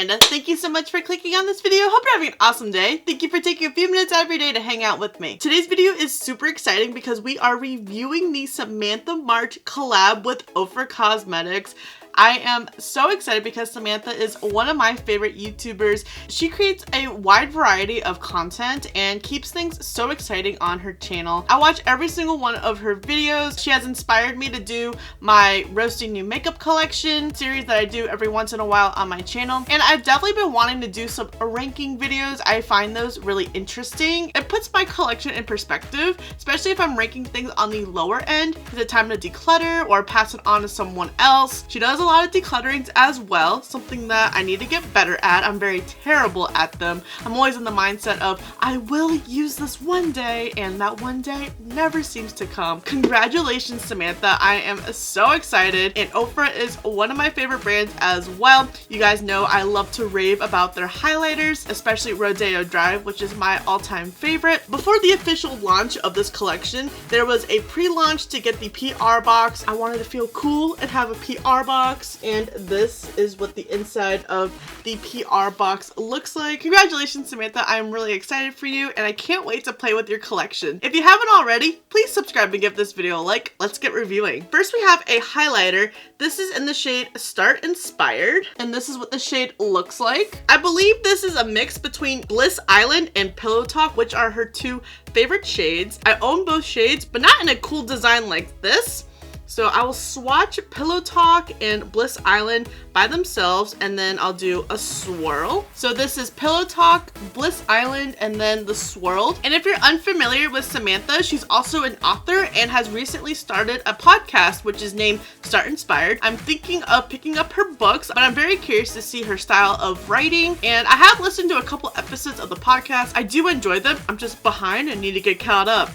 Samanda. Thank you so much for clicking on this video. Hope you're having an awesome day. Thank you for taking a few minutes every day to hang out with me. Today's video is super exciting because we are reviewing the Samantha March collab with Ofra Cosmetics. I am so excited because Samantha is one of my favorite YouTubers. She creates a wide variety of content and keeps things so exciting on her channel. I watch every single one of her videos. She has inspired me to do my Roasting New Makeup collection series that I do every once in a while on my channel. And I've definitely been wanting to do some ranking videos. I find those really interesting. It puts my collection in perspective, especially if I'm ranking things on the lower end. Is it time to declutter or pass it on to someone else? She does a lot of declutterings as well, something that I need to get better at. I'm very terrible at them. I'm always in the mindset of I will use this one day, and that one day never seems to come. Congratulations, Samantha. I am so excited, and Ofra is one of my favorite brands as well. You guys know I love to rave about their highlighters, especially Rodeo Drive, which is my all-time favorite. Before the official launch of this collection, there was a pre-launch to get the PR box. I wanted to feel cool and have a PR box, and this is what the inside of the PR box looks like. Congratulations, Samantha. I'm really excited for you, and I can't wait to play with your collection. If you haven't already, please subscribe and give this video a like. Let's get reviewing. First, we have a highlighter. This is in the shade Start Inspired, and this is what the shade looks like. I believe this is a mix between Bliss Island and Pillow Talk, which are her two favorite shades. I own both shades, but not in a cool design like this. So I will swatch Pillow Talk and Bliss Island by themselves, and then I'll do a swirl. So this is Pillow Talk, Bliss Island, and then the swirled. And if you're unfamiliar with Samantha, she's also an author and has recently started a podcast, which is named Start Inspired. I'm thinking of picking up her books, but I'm very curious to see her style of writing. And I have listened to a couple episodes of the podcast. I do enjoy them. I'm just behind and need to get caught up.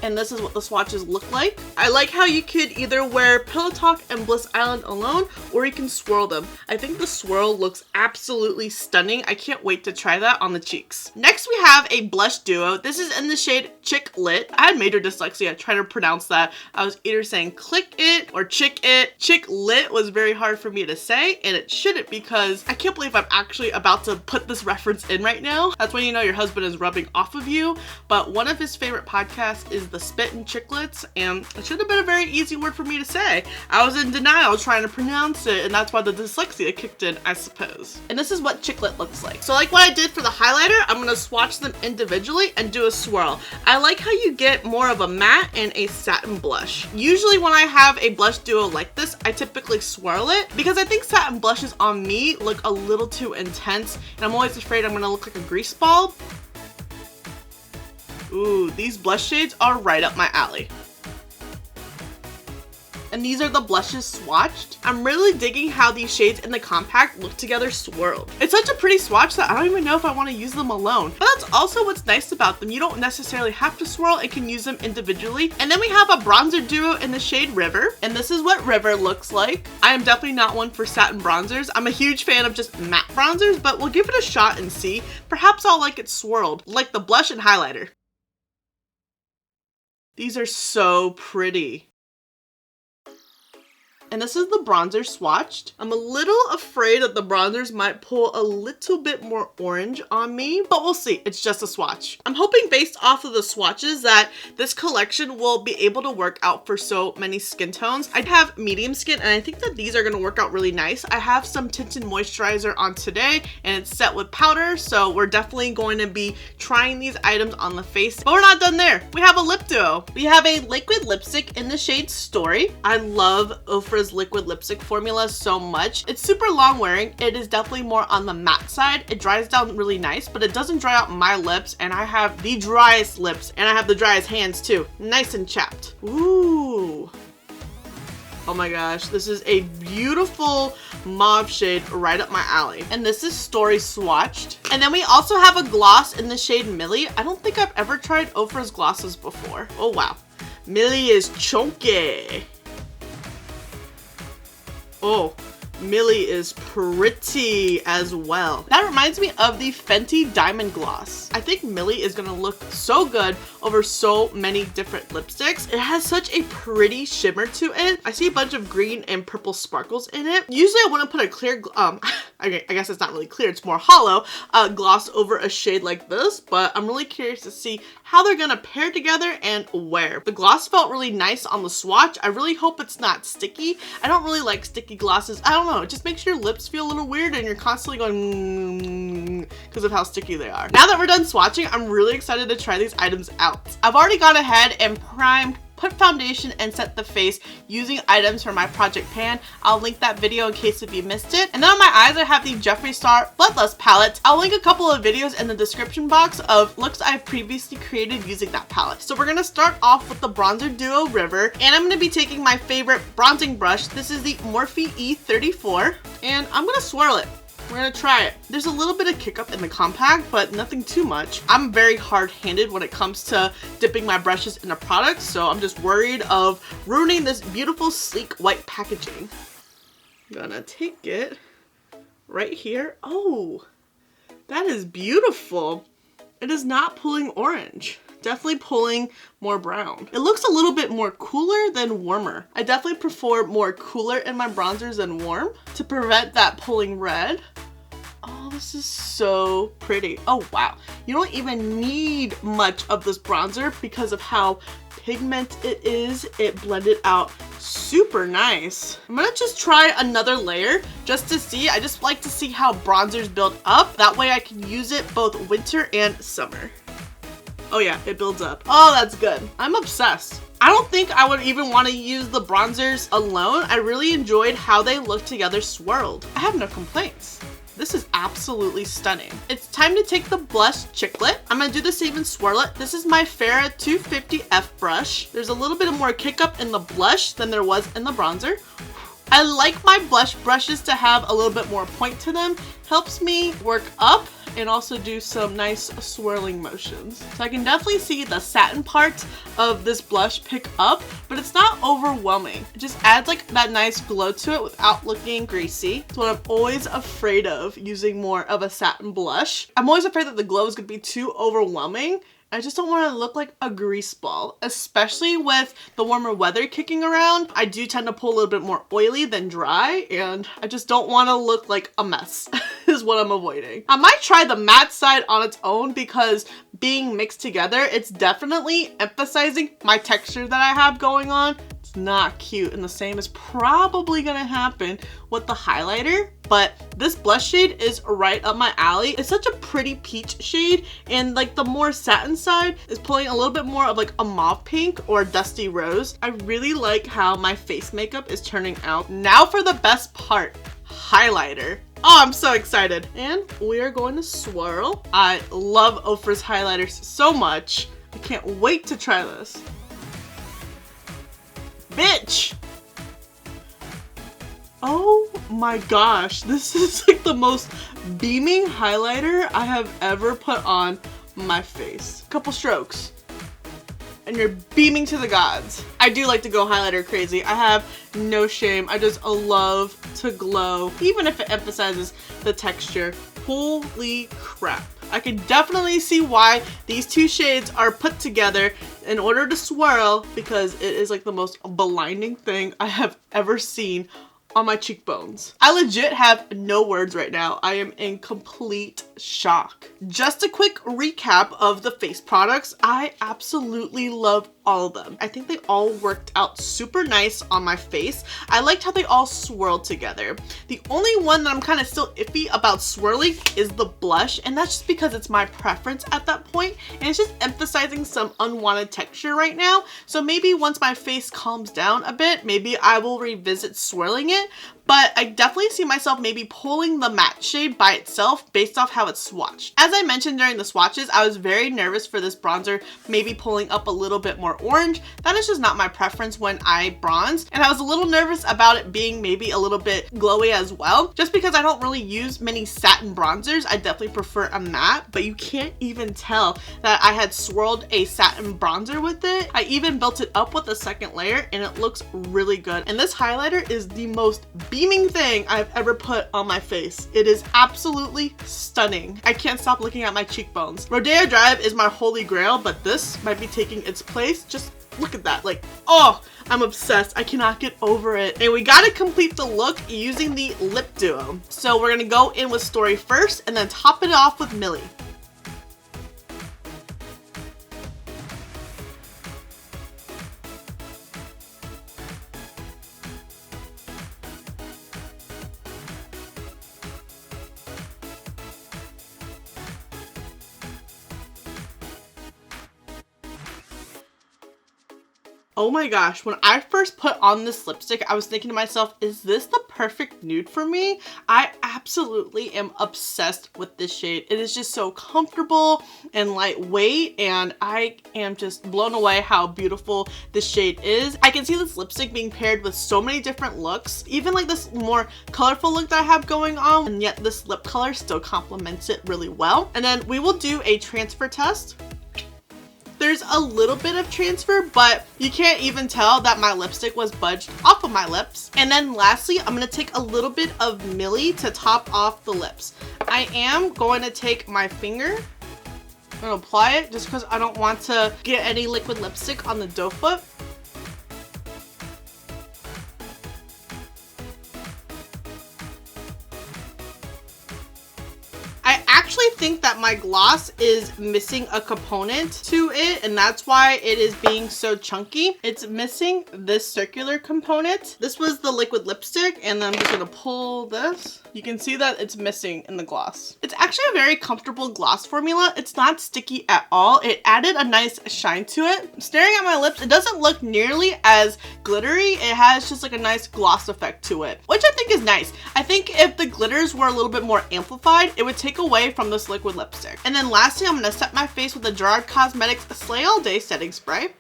And this is what the swatches look like. I like how you could either wear Pillow Talk and Bliss Island alone, or you can swirl them. I think the swirl looks absolutely stunning. I can't wait to try that on the cheeks. Next, we have a blush duo. This is in the shade Chick Lit. I had major dyslexia trying to pronounce that. I was either saying click it or chick it. Chick Lit was very hard for me to say, and it shouldn't, because I can't believe I'm actually about to put this reference in right now. That's when you know your husband is rubbing off of you. But one of his favorite podcasts is the Spit and Chiclets, and it should have been a very easy word for me to say. I was in denial trying to pronounce it, and that's why the dyslexia kicked in, I suppose. And this is what Chiclet looks like. So like what I did for the highlighter, I'm gonna swatch them individually and do a swirl. I like how you get more of a matte and a satin blush. Usually when I have a blush duo like this, I typically swirl it because I think satin blushes on me look a little too intense, and I'm always afraid I'm gonna look like a grease ball. Ooh, these blush shades are right up my alley. And these are the blushes swatched. I'm really digging how these shades in the compact look together swirled. It's such a pretty swatch that I don't even know if I want to use them alone. But that's also what's nice about them. You don't necessarily have to swirl and can use them individually. And then we have a bronzer duo in the shade River. And this is what River looks like. I am definitely not one for satin bronzers. I'm a huge fan of just matte bronzers, but we'll give it a shot and see. Perhaps I'll like it swirled, like the blush and highlighter. These are so pretty. And this is the bronzer swatched. I'm a little afraid that the bronzers might pull a little bit more orange on me, but we'll see. It's just a swatch. I'm hoping based off of the swatches that this collection will be able to work out for so many skin tones. I have medium skin, and I think that these are gonna work out really nice. I have some tinted moisturizer on today, and it's set with powder, so we're definitely going to be trying these items on the face. But we're not done there. We have a lip duo. We have a liquid lipstick in the shade Story. I love Ofra's liquid lipstick formula so much. It's super long wearing. It is definitely more on the matte side. It dries down really nice, but it doesn't dry out my lips, and I have the driest lips, and I have the driest hands too. Nice and chapped. Ooh. Oh my gosh, this is a beautiful mauve shade right up my alley. And this is Story swatched. And then we also have a gloss in the shade Millie. I don't think I've ever tried Ofra's glosses before. Oh wow. Millie is chunky. Oh, Millie is pretty as well. That reminds me of the Fenty Diamond Gloss. I think Millie is gonna look so good over so many different lipsticks. It has such a pretty shimmer to it. I see a bunch of green and purple sparkles in it. Usually I wouldn't put a clear, I guess it's not really clear, it's more hollow, gloss over a shade like this, but I'm really curious to see how they're gonna pair together and wear. The gloss felt really nice on the swatch. I really hope it's not sticky. I don't really like sticky glosses. I don't know, it just makes your lips feel a little weird and you're constantly going because of how sticky they are. Now that we're done swatching, I'm really excited to try these items out. I've already gone ahead and primed, put foundation, and set the face using items from my project pan. I'll link that video in case if you missed it. And then on my eyes, I have the JEFFREE Star Bloodlust palette. I'll link a couple of videos in the description box of looks I've previously created using that palette. So we're gonna start off with the bronzer duo River, and I'm gonna be taking my favorite bronzing brush. This is the Morphe E34, and I'm gonna swirl it. We're gonna try it. There's a little bit of kick up in the compact, but nothing too much. I'm very hard-handed when it comes to dipping my brushes into products, so I'm just worried of ruining this beautiful, sleek, white packaging. I'm gonna take it right here. Oh, that is beautiful. It is not pulling orange. Definitely pulling more brown. It looks a little bit more cooler than warmer. I definitely prefer more cooler in my bronzers than warm to prevent that pulling red. Oh, this is so pretty. Oh, wow. You don't even need much of this bronzer because of how pigment it is. It blended out super nice. I'm gonna just try another layer just to see. I just like to see how bronzers build up. That way I can use it both winter and summer. Oh yeah, it builds up. Oh, that's good. I'm obsessed. I don't think I would even want to use the bronzers alone. I really enjoyed how they look together swirled. I have no complaints. This is absolutely stunning. It's time to take the blush chiclet. I'm gonna do the same and swirl it. This is my Farrah 250F brush. There's a little bit more kick up in the blush than there was in the bronzer. I like my blush brushes to have a little bit more point to them. Helps me work up and also do some nice swirling motions. So I can definitely see the satin part of this blush pick up, but it's not overwhelming. It just adds like that nice glow to it without looking greasy. It's what I'm always afraid of using more of a satin blush. I'm always afraid that the glow is gonna be too overwhelming. I just don't want to look like a grease ball, especially with the warmer weather kicking around. I do tend to pull a little bit more oily than dry, and I just don't want to look like a mess is what I'm avoiding. I might try the matte side on its own because being mixed together, it's definitely emphasizing my texture that I have going on. It's not cute, and the same is probably gonna happen with the highlighter, but this blush shade is right up my alley. It's such a pretty peach shade, and like the more satin side is pulling a little bit more of like a mauve pink or dusty rose. I really like how my face makeup is turning out. Now for the best part, highlighter. Oh, I'm so excited. And we are going to swirl. I love Ofra's highlighters so much. I can't wait to try this. Bitch! Oh my gosh, this is like the most beaming highlighter I have ever put on my face. Couple strokes and you're beaming to the gods. I do like to go highlighter crazy. I have no shame. I just love to glow, even if it emphasizes the texture. Holy crap. I can definitely see why these two shades are put together in order to swirl, because it is like the most blinding thing I have ever seen on my cheekbones. I legit have no words right now. I am in complete shock. Just a quick recap of the face products. I absolutely love all of them. I think they all worked out super nice on my face. I liked how they all swirled together. The only one that I'm kind of still iffy about swirling is the blush, and that's just because it's my preference at that point, and it's just emphasizing some unwanted texture right now. So maybe once my face calms down a bit, maybe I will revisit swirling it. But I definitely see myself maybe pulling the matte shade by itself based off how it's swatched. As I mentioned during the swatches, I was very nervous for this bronzer maybe pulling up a little bit more orange. That is just not my preference when I bronze. And I was a little nervous about it being maybe a little bit glowy as well. Just because I don't really use many satin bronzers, I definitely prefer a matte. But you can't even tell that I had swirled a satin bronzer with it. I even built it up with a second layer and it looks really good. And this highlighter is the most beaming thing I've ever put on my face. It is absolutely stunning. I can't stop looking at my cheekbones. Rodeo Drive is my holy grail, but this might be taking its place. Just look at that. Like, oh, I'm obsessed. I cannot get over it. And we gotta complete the look using the lip duo. So we're gonna go in with Story first and then top it off with Millie. Oh my gosh, when I first put on this lipstick, I was thinking to myself, is this the perfect nude for me? I absolutely am obsessed with this shade. It is just so comfortable and lightweight, and I am just blown away how beautiful this shade is. I can see this lipstick being paired with so many different looks, even like this more colorful look that I have going on, and yet this lip color still complements it really well. And then we will do a transfer test. There's a little bit of transfer, but you can't even tell that my lipstick was budged off of my lips. And then lastly, I'm gonna take a little bit of Millie to top off the lips. I am going to take my finger and apply it just because I don't want to get any liquid lipstick on the doe foot. I think that my gloss is missing a component to it, and that's why it is being so chunky. It's missing this circular component. This was the liquid lipstick, and then I'm just gonna pull this. You can see that it's missing in the gloss. It's actually a very comfortable gloss formula. It's not sticky at all. It added a nice shine to it. Staring at my lips, it doesn't look nearly as glittery. It has just like a nice gloss effect to it, which I think is nice. I think if the glitters were a little bit more amplified, it would take away from this liquid lipstick. And then lastly, I'm gonna set my face with the Gerard Cosmetics Slay All Day Setting Spray.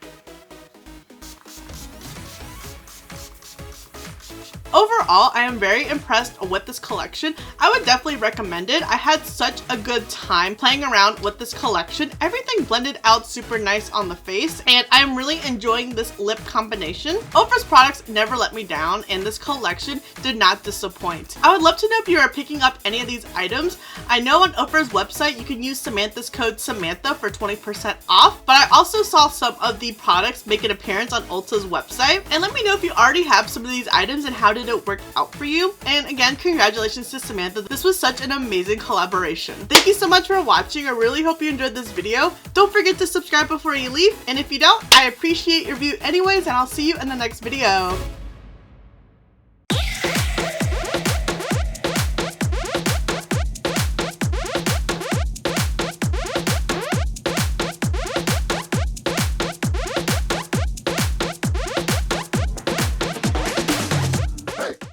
Overall, I am very impressed with this collection. I would definitely recommend it. I had such a good time playing around with this collection. Everything blended out super nice on the face, and I'm really enjoying this lip combination. Ofra's products never let me down, and this collection did not disappoint. I would love to know if you are picking up any of these items. I know on Ofra's website, you can use Samantha's code Samantha for 20% off, but I also saw some of the products make an appearance on Ulta's website. And let me know if you already have some of these items and how did it work out for you. And again, congratulations to Samantha. This was such an amazing collaboration. Thank you so much for watching. I really hope you enjoyed this video. Don't forget to subscribe before you leave, and if you don't, I appreciate your view anyways, and I'll see you in the next video.